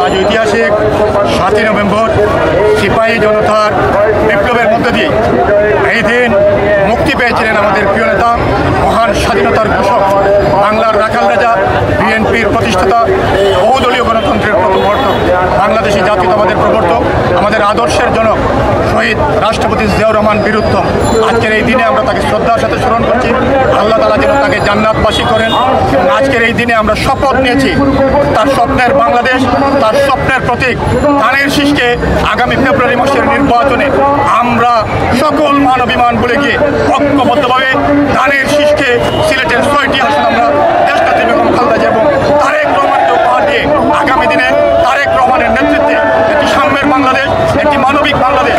আজ ঐতিহাসিক 7ই নভেম্বর সিপাহী জনতার বিপ্লবের মধ্য দিয়ে এই দিন মুক্তি পেয়েছিলেন আমাদের প্রিয় নেতা, মহান স্বাধীনতার ঘোষক, বাংলার রাখাল রাজা, বিএনপির প্রতিষ্ঠাতা, বহুদলীয় গণতন্ত্রের প্রবর্তক, বাংলাদেশি জাতীয়তাবাদের প্রবর্তক, আমাদের আদর্শের জনক শহীদ রাষ্ট্রপতি জিয়াউর রহমান বীর উত্তম। আজকের এই দিনে আমরা তাকে শ্রদ্ধার সাথে স্মরণ করছি। আল্লাহ তাআলা যেন তাকে জান্নাতবাসী করেন। আজকের এই দিনে আমরা শপথ নিয়েছি তার স্বপ্নের বাংলাদেশ, তার স্বপ্নের প্রতীক ধানের শীষকে আগামী ফেব্রুয়ারি মাসের নির্বাচনে আমরা সকল মানবিমান বলে গিয়ে ঐক্যবদ্ধভাবে ধানের শীষকে সিলেটের 6টি আসন আমরা দেশনেত্রী বেগম খালেদা জিয়া এবং তারেক রহমানকে উপহার দিয়ে আগামী দিনে তারেক রহমানের নেতৃত্বে একটি সাম্যের বাংলাদেশ, একটি মানবিক বাংলাদেশ